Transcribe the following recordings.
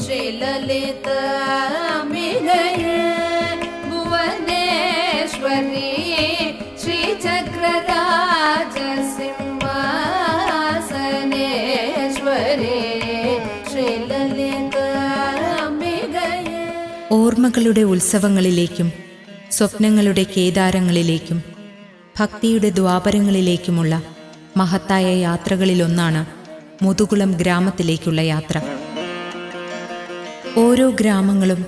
श्रीललिताम्बिकये भुवनेश्वरी श्रीचक्रराजसिंहासनेश्वरी श्रीललिताम्बिकये. ഓർമ്മകളുടെ ഉത്സവങ്ങളിലേക്കും സ്വപ്നങ്ങളുടെ കേദാരങ്ങളിലേക്കും ഭക്തിയുടെ ദ്വാപരങ്ങളിലേക്കുമുള്ള മഹത്തായ യാത്രകളിലൊന്നാണ് മുതുകുളം ഗ്രാമത്തിലേക്കുള്ള യാത്ര. ഓരോ ഗ്രാമങ്ങളും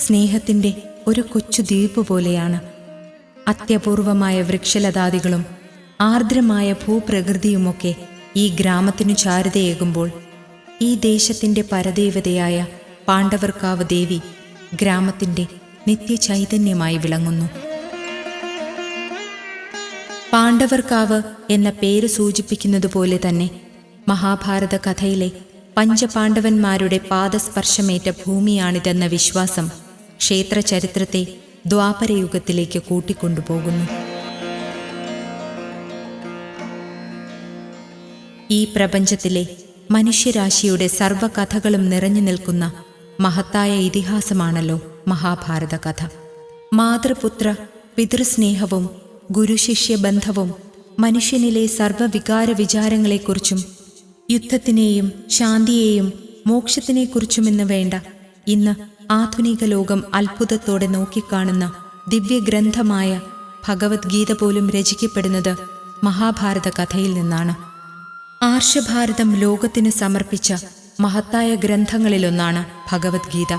സ്നേഹത്തിൻ്റെ ഒരു കൊച്ചു ദ്വീപ് പോലെയാണ്. അത്യപൂർവമായ വൃക്ഷലതാദികളും ആർദ്രമായ ഭൂപ്രകൃതിയുമൊക്കെ ഈ ഗ്രാമത്തിനു ചാരുതയേകുമ്പോൾ ഈ ദേശത്തിൻ്റെ പരദേവതയായ പാണ്ഡവർക്കാവ് ദേവി ഗ്രാമത്തിൻ്റെ നിത്യചൈതന്യമായി വിളങ്ങുന്നു. പാണ്ഡവർക്കാവ് എന്ന പേര് സൂചിപ്പിക്കുന്നതുപോലെ തന്നെ മഹാഭാരത കഥയിലെ പഞ്ചപാണ്ഡവന്മാരുടെ പാദസ്പർശമേറ്റ ഭൂമിയാണിതെന്ന വിശ്വാസം ക്ഷേത്ര ചരിത്രത്തെ ദ്വാപരയുഗത്തിലേക്ക് കൂട്ടിക്കൊണ്ടുപോകുന്നു. ഈ പ്രപഞ്ചത്തിലെ മനുഷ്യരാശിയുടെ സർവ്വകഥകളും നിറഞ്ഞു നിൽക്കുന്ന മഹത്തായ ഇതിഹാസമാണല്ലോ മഹാഭാരത കഥ. മാതൃപുത്ര പിതൃസ്നേഹവും ഗുരുശിഷ്യ ബന്ധവും മനുഷ്യനിലെ സർവ്വവികാര വിചാരങ്ങളെക്കുറിച്ചും യുദ്ധത്തിനെയും ശാന്തിയെയും മോക്ഷത്തിനെക്കുറിച്ചുമെന്ന് വേണ്ട ഇന്ന് ആധുനിക ലോകം അത്ഭുതത്തോടെ നോക്കിക്കാണുന്ന ദിവ്യഗ്രന്ഥമായ ഭഗവത്ഗീത പോലും രചിക്കപ്പെടുന്നത് മഹാഭാരത കഥയിൽ നിന്നാണ്. ആർഷഭാരതം ലോകത്തിന് സമർപ്പിച്ച മഹത്തായ ഗ്രന്ഥങ്ങളിലൊന്നാണ് ഭഗവത്ഗീത.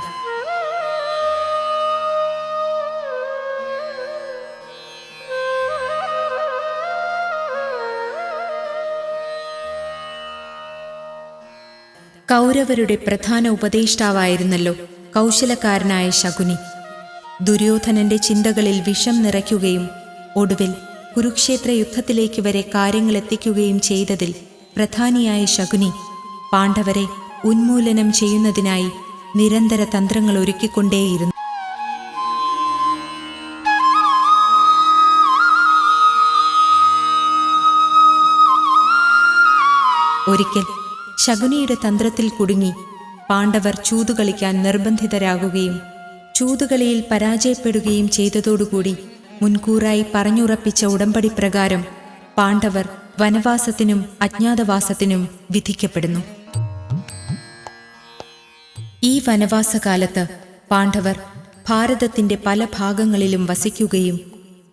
കൗരവരുടെ പ്രധാന ഉപദേഷ്ടാവായിരുന്നല്ലോ കൗശലക്കാരനായ ശകുനി. ദുര്യോധനന്റെ ചിന്തകളിൽ വിഷം നിറയ്ക്കുകയും ഒടുവിൽ കുരുക്ഷേത്ര യുദ്ധത്തിലേക്ക് വരെ കാര്യങ്ങളെത്തിക്കുകയും ചെയ്തതിൽ പ്രധാനിയായ ശകുനി പാണ്ഡവരെ ഉന്മൂലനം ചെയ്യുന്നതിനായി നിരന്തര തന്ത്രങ്ങൾ ഒരുക്കിക്കൊണ്ടേയിരുന്നു. ഒരിക്കൽ ശകുനിയുടെ തന്ത്രത്തിൽ കുടുങ്ങി പാണ്ഡവർ ചൂതുകളിക്കാൻ നിർബന്ധിതരാകുകയും ചൂതുകളിയിൽ പരാജയപ്പെടുകയും ചെയ്തതോടുകൂടി മുൻകൂറായി പറഞ്ഞുറപ്പിച്ച ഉടമ്പടി പ്രകാരം പാണ്ഡവർ വനവാസത്തിനും അജ്ഞാതവാസത്തിനും വിധിക്കപ്പെടുന്നു. ഈ വനവാസകാലത്ത് പാണ്ഡവർ ഭാരതത്തിന്റെ പല ഭാഗങ്ങളിലും വസിക്കുകയും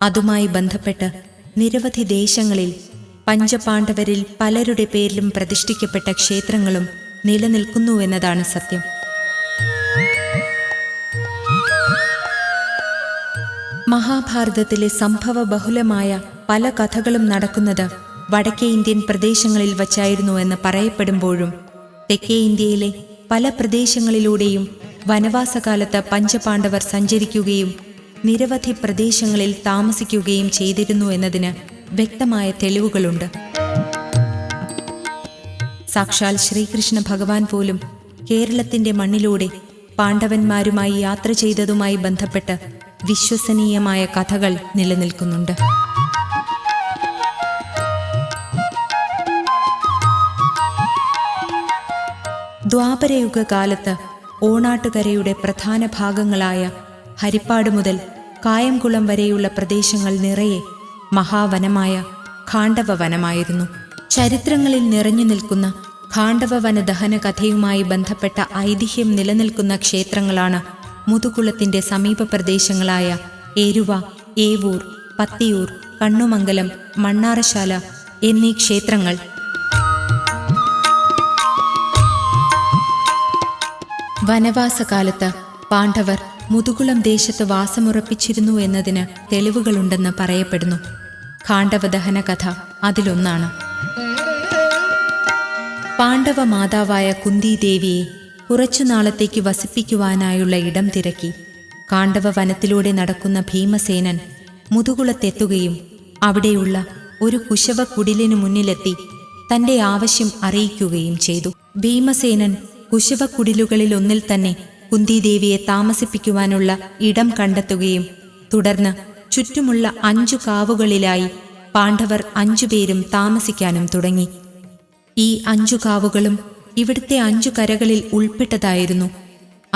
അതുമായി ബന്ധപ്പെട്ട് നിരവധി ദേശങ്ങളിൽ പഞ്ചപാണ്ഡവരിൽ പലരുടെ പേരിലും പ്രതിഷ്ഠിക്കപ്പെട്ട ക്ഷേത്രങ്ങളും നിലനിൽക്കുന്നുവെന്നതാണ് സത്യം. മഹാഭാരതത്തിലെ സംഭവ ബഹുലമായ പല കഥകളും നടക്കുന്നത് വടക്കേ ഇന്ത്യൻ പ്രദേശങ്ങളിൽ വച്ചായിരുന്നുവെന്ന് പറയപ്പെടുമ്പോഴും തെക്കേ ഇന്ത്യയിലെ പല പ്രദേശങ്ങളിലൂടെയും വനവാസകാലത്ത് പഞ്ചപാണ്ഡവർ സഞ്ചരിക്കുകയും നിരവധി പ്രദേശങ്ങളിൽ താമസിക്കുകയും ചെയ്തിരുന്നു എന്നതിന് വ്യക്തമായ തെളിവുകളുണ്ട്. സാക്ഷാൽ ശ്രീകൃഷ്ണ ഭഗവാൻ പോലും കേരളത്തിന്റെ മണ്ണിലൂടെ പാണ്ഡവന്മാരുമായി യാത്ര ചെയ്തതുമായി ബന്ധപ്പെട്ട് വിശ്വസനീയമായ കഥകൾ നിലനിൽക്കുന്നുണ്ട്. ദ്വാപരയുഗ കാലത്ത് ഓണാട്ടുകരയുടെ പ്രധാന ഭാഗങ്ങളായ ഹരിപ്പാട് മുതൽ കായംകുളം വരെയുള്ള പ്രദേശങ്ങൾ നിറയെ മഹാവനമായ ഖാണ്ഡവ വനമായിരുന്നു. ചരിത്രങ്ങളിൽ നിറഞ്ഞു നിൽക്കുന്ന ഖാണ്ഡവ വന ദഹന കഥയുമായി ബന്ധപ്പെട്ട ഐതിഹ്യം നിലനിൽക്കുന്ന ക്ഷേത്രങ്ങളാണ് മുതുകുളത്തിന്റെ സമീപ പ്രദേശങ്ങളായ ഏരുവ, ഏവൂർ, പത്തിയൂർ, കണ്ണുമംഗലം, മണ്ണാറശാല എന്നീ ക്ഷേത്രങ്ങൾ. വനവാസകാലത്ത് പാണ്ഡവർ മുതുകുളം ദേശത്ത് വാസമുറപ്പിച്ചിരുന്നു എന്നതിന് തെളിവുകളുണ്ടെന്ന് പറയപ്പെടുന്നു. ഖാണ്ഡവദഹന കഥ അതിലൊന്നാണ്. പാണ്ഡവ മാതാവായ കുന്തിദേവിയെ കുറച്ചുനാളത്തേക്ക് വസിപ്പിക്കുവാനായുള്ള ഇടം തിരക്കി കാണ്ഡവ വനത്തിലൂടെ നടക്കുന്ന ഭീമസേനൻ മുതുകുളത്തെത്തുകയും അവിടെയുള്ള ഒരു കുശവ കുടിലിനു മുന്നിലെത്തി തന്റെ ആവശ്യം അറിയിക്കുകയും ചെയ്തു. ഭീമസേനൻ കുശവക്കുടിലുകളിൽ ഒന്നിൽ തന്നെ കുന്തിദേവിയെ താമസിപ്പിക്കുവാനുള്ള ഇടം കണ്ടെത്തുകയും തുടർന്ന് ചുറ്റുമുള്ള 5 കാവുകളിലായി പാണ്ഡവർ 5 പേരും താമസിക്കാനും തുടങ്ങി. ഈ 5 കാവുകളും ഇവിടുത്തെ 5 കരകളിൽ ഉൾപ്പെട്ടതായിരുന്നു.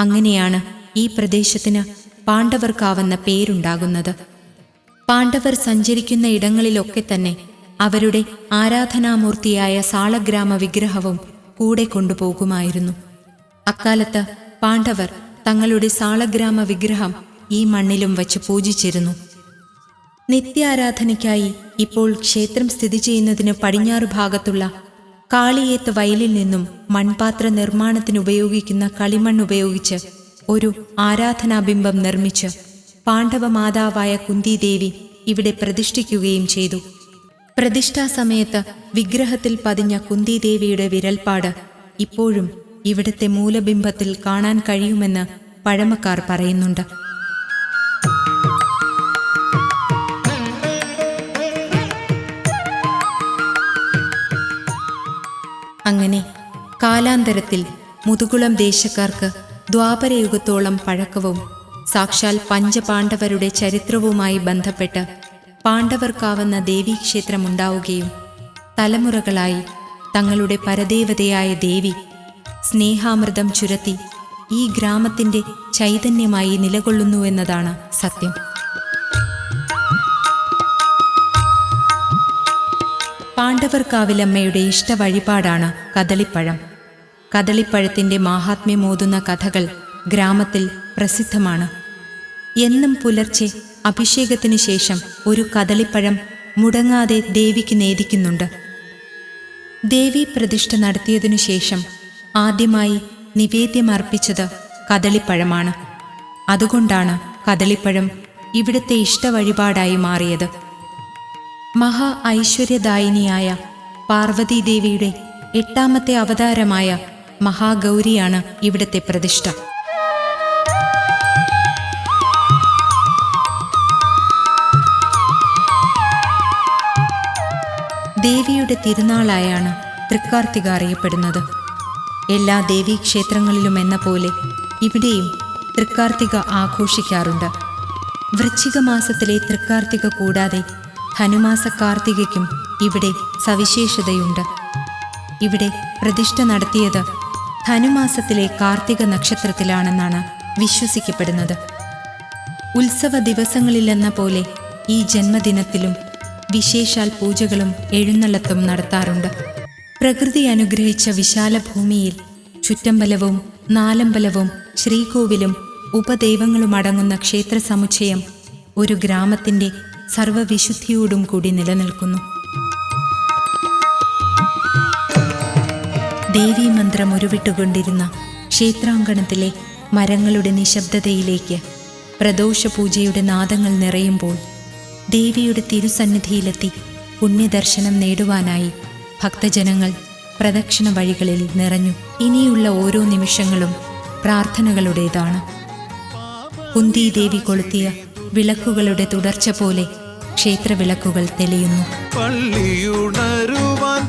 അങ്ങനെയാണ് ഈ പ്രദേശത്തിന് പാണ്ഡവർക്കാവെന്ന പേരുണ്ടാകുന്നത്. പാണ്ഡവർ സഞ്ചരിക്കുന്ന ഇടങ്ങളിലൊക്കെ തന്നെ അവരുടെ ആരാധനാമൂർത്തിയായ സാളഗ്രാമ വിഗ്രഹവും കൂടെ കൊണ്ടുപോകുമായിരുന്നു. അക്കാലത്ത് പാണ്ഡവർ തങ്ങളുടെ സാളഗ്രാമ വിഗ്രഹം ഈ മണ്ണിലും വച്ച് പൂജിച്ചിരുന്നു. നിത്യാരാധനയ്ക്കായി ഇപ്പോൾ ക്ഷേത്രം സ്ഥിതി ചെയ്യുന്നതിന് പടിഞ്ഞാറ് ഭാഗത്തുള്ള കാളിയേത്ത് വയലിൽ നിന്നും മൺപാത്ര നിർമ്മാണത്തിനുപയോഗിക്കുന്ന കളിമണ്ണ് ഉപയോഗിച്ച് ഒരു ആരാധനാബിംബം നിർമ്മിച്ച് പാണ്ഡവ മാതാവായ കുന്തിദേവി ഇവിടെ പ്രതിഷ്ഠിക്കുകയും ചെയ്തു. പ്രതിഷ്ഠാസമയത്ത് വിഗ്രഹത്തിൽ പതിഞ്ഞ കുന്തിദേവിയുടെ വിരൽപ്പാട് ഇപ്പോഴും ഇവിടുത്തെ മൂലബിംബത്തിൽ കാണാൻ കഴിയുമെന്ന് പഴമക്കാർ പറയുന്നുണ്ട്. അങ്ങനെ കാലാന്തരത്തിൽ മുതുകുളം ദേശക്കാർക്ക് ദ്വാപരയുഗത്തോളം പഴക്കവും സാക്ഷാൽ പഞ്ചപാണ്ഡവരുടെ ചരിത്രവുമായി ബന്ധപ്പെട്ട് പാണ്ഡവർക്കാവുന്ന ദേവീക്ഷേത്രമുണ്ടാവുകയും തലമുറകളായി തങ്ങളുടെ പരദേവതയായ ദേവി സ്നേഹാമൃതം ചുരത്തി ഈ ഗ്രാമത്തിൻ്റെ ചൈതന്യമായി നിലകൊള്ളുന്നുവെന്നതാണ് സത്യം. പാണ്ഡവർക്കാവിലമ്മയുടെ ഇഷ്ടവഴിപാടാണ് കദളിപ്പഴം. കദളിപ്പഴത്തിൻ്റെ മാഹാത്മ്യമോതുന്ന കഥകൾ ഗ്രാമത്തിൽ പ്രസിദ്ധമാണ്. എന്നും പുലർച്ചെ അഭിഷേകത്തിനു ശേഷം ഒരു കദളിപ്പഴം മുടങ്ങാതെ ദേവിക്ക് നേദിക്കുന്നുണ്ട്. ദേവി പ്രതിഷ്ഠ നടത്തിയതിനു ശേഷം ആദ്യമായി നിവേദ്യമർപ്പിച്ചത് കദളിപ്പഴമാണ്. അതുകൊണ്ടാണ് കദളിപ്പഴം ഇവിടുത്തെ ഇഷ്ടവഴിപാടായി മാറിയത്. മഹാ ഐശ്വര്യദായിനിയായ പാർവതീദേവിയുടെ 8ാമത്തെ അവതാരമായ മഹാഗൗരിയാണ് ഇവിടുത്തെ പ്രതിഷ്ഠ. ദേവിയുടെ തിരുനാളായാണ് തൃക്കാർത്തിക അറിയപ്പെടുന്നത്. എല്ലാ ദേവീക്ഷേത്രങ്ങളിലും എന്ന പോലെ ഇവിടെയും തൃക്കാർത്തിക ആഘോഷിക്കാറുണ്ട്. വൃശ്ചിക മാസത്തിലെ തൃക്കാർത്തിക കൂടാതെ ധനുമാസ കാർത്തികയ്ക്കും ഇവിടെ സവിശേഷതയുണ്ട്. ഇവിടെ പ്രതിഷ്ഠ നടത്തിയത് ധനുമാസത്തിലെ കാർത്തിക നക്ഷത്രത്തിലാണെന്നാണ് വിശ്വസിക്കപ്പെടുന്നത്. ഉത്സവ ദിവസങ്ങളിലെന്ന പോലെ ഈ ജന്മദിനത്തിലും വിശേഷാൽ പൂജകളും എഴുന്നള്ളത്തും നടത്താറുണ്ട്. പ്രകൃതി അനുഗ്രഹിച്ച വിശാല ഭൂമിയിൽ ചുറ്റമ്പലവും നാലമ്പലവും ശ്രീകോവിലും ഉപദൈവങ്ങളുമടങ്ങുന്ന ക്ഷേത്ര സമുച്ചയം ഒരു ഗ്രാമത്തിൻ്റെ സർവവിശുദ്ധിയോടും കൂടി നിലനിൽക്കുന്നു. ദേവീമന്ത്രം ഉരുവിട്ടുകൊണ്ടിരുന്ന ക്ഷേത്രാങ്കണത്തിലെ മരങ്ങളുടെ നിശബ്ദതയിലേക്ക് പ്രദോഷപൂജയുടെ നാദങ്ങൾ നിറയുമ്പോൾ ദേവിയുടെ തിരുസന്നിധിയിലെത്തി പുണ്യദർശനം നേടുവാനായി ഭക്തജനങ്ങൾ പ്രദക്ഷിണ വഴികളിൽ നിറഞ്ഞു. ഇനിയുള്ള ഓരോ നിമിഷങ്ങളും പ്രാർത്ഥനകളുടേതാണ്. കുന്തിദേവി കൊളുത്തിയ വിളക്കുകളുടെ തുടർച്ച പോലെ ക്ഷേത്രവിളക്കുകൾ തെളിയുന്നു. പള്ളിയുണരുവാൻ